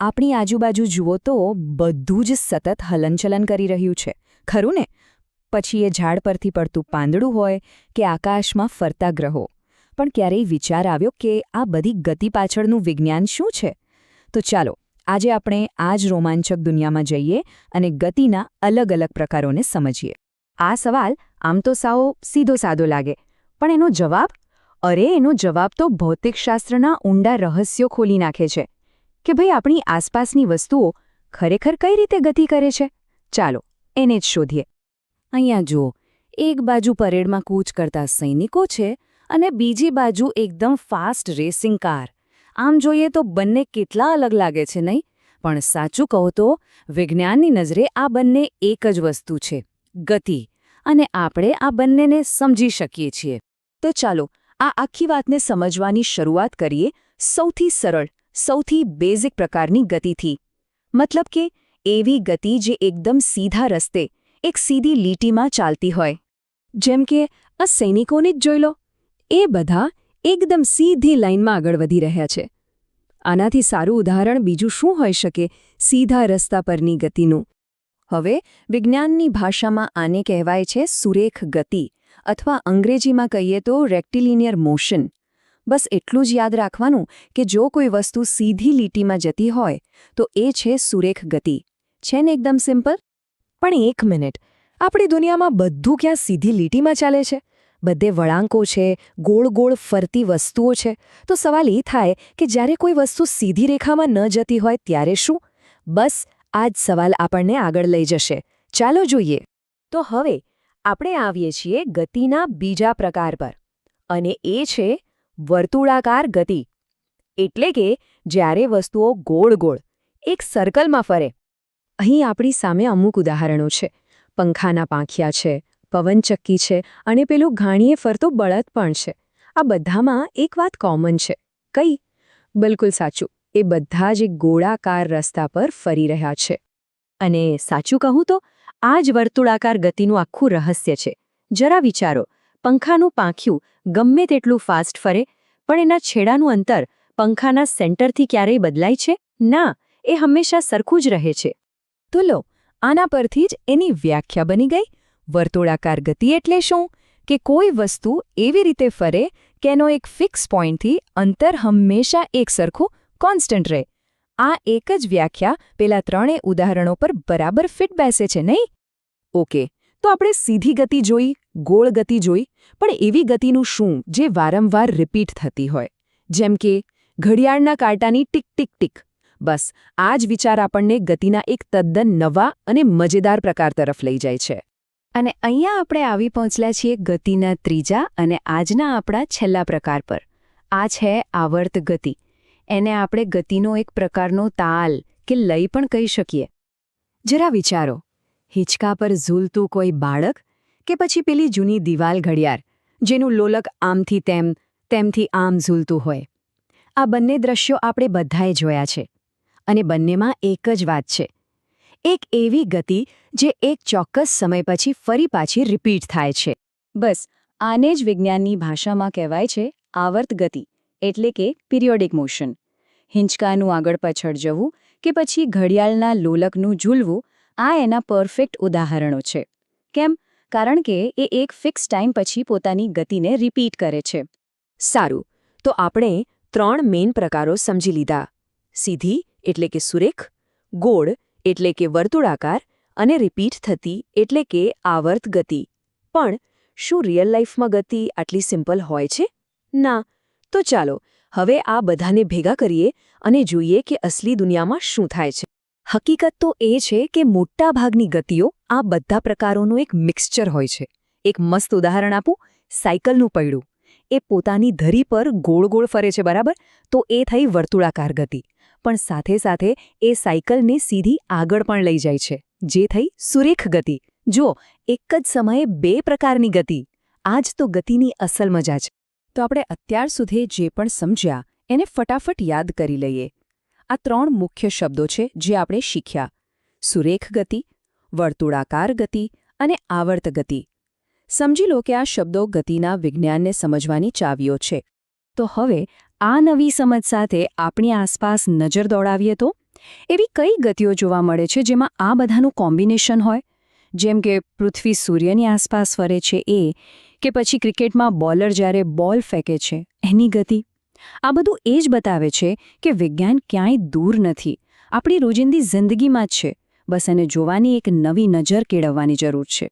આપણી આજુબાજુ જુઓ તો બધું જ સતત હલનચલન કરી રહ્યું છે, ખરું ને? પછી એ ઝાડ પરથી પડતું પાંદડું હોય કે આકાશમાં ફરતા ગ્રહો. પણ ક્યારેય વિચાર આવ્યો કે આ બધી ગતિ પાછળનું વિજ્ઞાન શું છે? તો ચાલો આજે આપણે આ જ રોમાંચક દુનિયામાં જઈએ અને ગતિના અલગ અલગ પ્રકારોને સમજીએ. આ સવાલ આમ તો સાવ સીધો સાદો લાગે, પણ એનો જવાબ? એનો જવાબ તો ભૌતિકશાસ્ત્રના ઊંડા રહસ્યો ખોલી નાખે છે કે ભાઈ આપણી આસપાસની વસ્તુઓ ખરેખર કઈ રીતે ગતિ કરે છે. ચાલો એને જ શોધીએ. અહીંયા જુઓ, એક બાજુ પરેડમાં કૂચ કરતા સૈનિકો છે અને બીજી બાજુ એકદમ ફાસ્ટ રેસિંગ કાર. આમ જોઈએ તો બંને કેટલા અલગ લાગે છે, નહીં? પણ સાચું કહો તો વિજ્ઞાનની નજરે આ બંને એક જ વસ્તુ છે, ગતિ, અને આપણે આ બંનેને સમજી શકીએ છીએ. તો ચાલો આ આખી વાતને સમજવાની શરૂઆત કરીએ સૌથી સરળ, સૌથી બેઝિક પ્રકારની ગતિથી. મતલબ કે એવી ગતિ જે એકદમ સીધા રસ્તે, એક સીધી લીટીમાં ચાલતી હોય. જેમ કે આ સૈનિકોને જ જોઈ લો, એ બધા એકદમ સીધી લાઇનમાં આગળ વધી રહ્યા છે. આનાથી સારું ઉદાહરણ બીજું શું હોઈ શકે સીધા રસ્તા પરની ગતિનું? હવે વિજ્ઞાનની ભાષામાં આને કહેવાય છે સુરેખ ગતિ, અથવા અંગ્રેજીમાં કહીએ તો રેક્ટિલિનિયર મોશન. બસ એટલું જ યાદ રાખવાનું કે જો કોઈ વસ્તુ સીધી લીટીમાં જતી હોય તો એ છે સુરેખ ગતિ. છે ને એકદમ સિમ્પલ? પણ એક મિનિટ, આપણી દુનિયામાં બધું ક્યાં સીધી લીટીમાં ચાલે છે? બધે વળાંકો છે, ગોળ ગોળ ફરતી વસ્તુઓ છે. તો સવાલ એ થાય કે જ્યારે કોઈ વસ્તુ સીધી રેખામાં ન જતી હોય ત્યારે શું? બસ આ જ સવાલ આપણને આગળ લઈ જશે. ચાલો જોઈએ. તો હવે આપણે આવીએ છીએ ગતિના બીજા પ્રકાર પર, અને એ છે વર્તુળાકાર ગતિ. એટલે કે જ્યારે વસ્તુઓ ગોળ ગોળ એક સર્કલમાં ફરે. અહીં આપણી સામે અમુક ઉદાહરણો છે. પંખાના પાંખિયા છે, પવનચક્કી છે અને પેલું ઘાણીએ ફરતો બળદ પણ છે. આ બધામાં એક વાત કોમન છે. કઈ? બિલકુલ સાચું, એ બધા જ એક ગોળાકાર રસ્તા પર ફરી રહ્યા છે. અને સાચું કહું તો આ જ વર્તુળાકાર ગતિનું આખું રહસ્ય છે. જરા વિચારો, પંખાનું પાંખિયું ગમે તેટલું ફાસ્ટ ફરે, પણ એના છેડાનું અંતર પંખાના સેન્ટરથી ક્યારેય બદલાય છે? ના, એ હંમેશા સરખું જ રહે છે. તો લો, આના પરથી જ એની વ્યાખ્યા બની ગઈ. વર્તુળાકાર ગતિ એટલે શું? કે કોઈ વસ્તુ એવી રીતે ફરે કે એનો એક ફિક્સ પોઈન્ટથી અંતર હંમેશા એક સરખું કોન્સ્ટન્ટ રહે. આ એક જ વ્યાખ્યા પેલા ત્રણેય ઉદાહરણો પર બરાબર ફિટ બેસે છે, નહીં? ઓકે, તો આપણે સીધી ગતિ જોઈ, ગોળ ગતિ જોઈ, પણ એવી ગતિનું શું જે વારંવાર રિપીટ થતી હોય? જેમ કે ઘડિયાળના કાંટાની ટીક ટીક ટીક. બસ આ જ વિચાર આપણને ગતિના એક તદ્દન નવા અને મજેદાર પ્રકાર તરફ લઈ જાય છે. અને અહીંયા આપણે આવી પહોંચેલા છીએ ગતિના ત્રીજા અને આજના આપણા છેલ્લા પ્રકાર પર. આ છે આવર્ત ગતિ. એને આપણે ગતિનો એક પ્રકારનો તાલ કે લય પણ કહી શકીએ. જરા વિચારો, હિંચકા પર ઝૂલતું કોઈ બાળક કે પછી પેલી જૂની દિવાલ ઘડિયાળ જેનું લોલક આમથી તેમ, તેમથી આમ ઝૂલતું હોય. આ બંને દ્રશ્યો આપણે બધાએ જોયા છે. અને બંનેમાં એક જ વાત છે, એક એવી ગતિ જે એક ચોક્કસ સમય પછી ફરી પાછી રિપીટ થાય છે. બસ આને જ વિજ્ઞાનની ભાષામાં કહેવાય છે આવર્ત ગતિ, એટલે કે પિરિયોડિક મોશન. હિંચકાનું આગળ પાછળ જવું કે પછી ઘડિયાળના લોલકનું ઝૂલવું, આ એના પરફેક્ટ ઉદાહરણો છે. કેમ? કારણ કે એ એક ફિક્સ ટાઈમ પછી પોતાની ગતિને રિપીટ કરે છે. સારું, તો આપણે ત્રણ મેઇન પ્રકારો સમજી લીધા. સીધી એટલે કે સુરેખ, ગોળ એટલે કે વર્તુળાકાર, અને રિપીટ થતી એટલે કે આવર્ત ગતિ. પણ શું રિયલ લાઈફમાં ગતિ આટલી સિમ્પલ હોય છે? ના. તો ચાલો હવે આ બધાને ભેગા કરીએ અને જોઈએ કે અસલી દુનિયામાં શું થાય છે. હકીકત તો એ છે કે મોટાભાગની ગતિઓ આ બધા પ્રકારોનું એક મિક્સચર હોય છે. એક મસ્ત ઉદાહરણ આપું, સાયકલનું પૈડું. એ પોતાની ધરી પર ગોળ ગોળ ફરે છે, બરાબર? તો એ થઈ વર્તુળાકાર ગતિ. પણ સાથે સાથે એ સાયકલને સીધી આગળ પણ લઈ જાય છે, જે થઈ સુરેખ ગતિ. જો એક જ સમયે બે પ્રકારની ગતિ. આ જ તો ગતિની અસલ મજા છે. તો આપણે અત્યાર સુધી જે પણ સમજ્યા એને ફટાફટ યાદ કરી લઈએ. આ ત્રણ મુખ્ય શબ્દો છે જે આપણે શીખ્યા: સુરેખ ગતિ, વર્તુળાકાર ગતિ અને આવર્ત ગતિ. સમજી લો કે આ શબ્દો ગતિના વિજ્ઞાનને સમજવાની ચાવીઓ છે. તો હવે આ નવી સમજ સાથે આપણી આસપાસ નજર દોડાવીએ તો એવી કઈ ગતિઓ જોવા મળે છે જેમાં આ બધાનું કોમ્બિનેશન હોય, જેમ કે પૃથ્વી સૂર્યની આસપાસ ફરે છે એ, કે પછી ક્રિકેટમાં બોલર જ્યારે બોલ ફેંકે છે એની ગતિ? આ બધું એ જ બતાવે છે કે વિજ્ઞાન ક્યાંય દૂર નથી, આપણી રોજિંદી જિંદગીમાં જ છે. બસ એને જોવાની એક નવી નજર કેળવવાની જરૂર છે.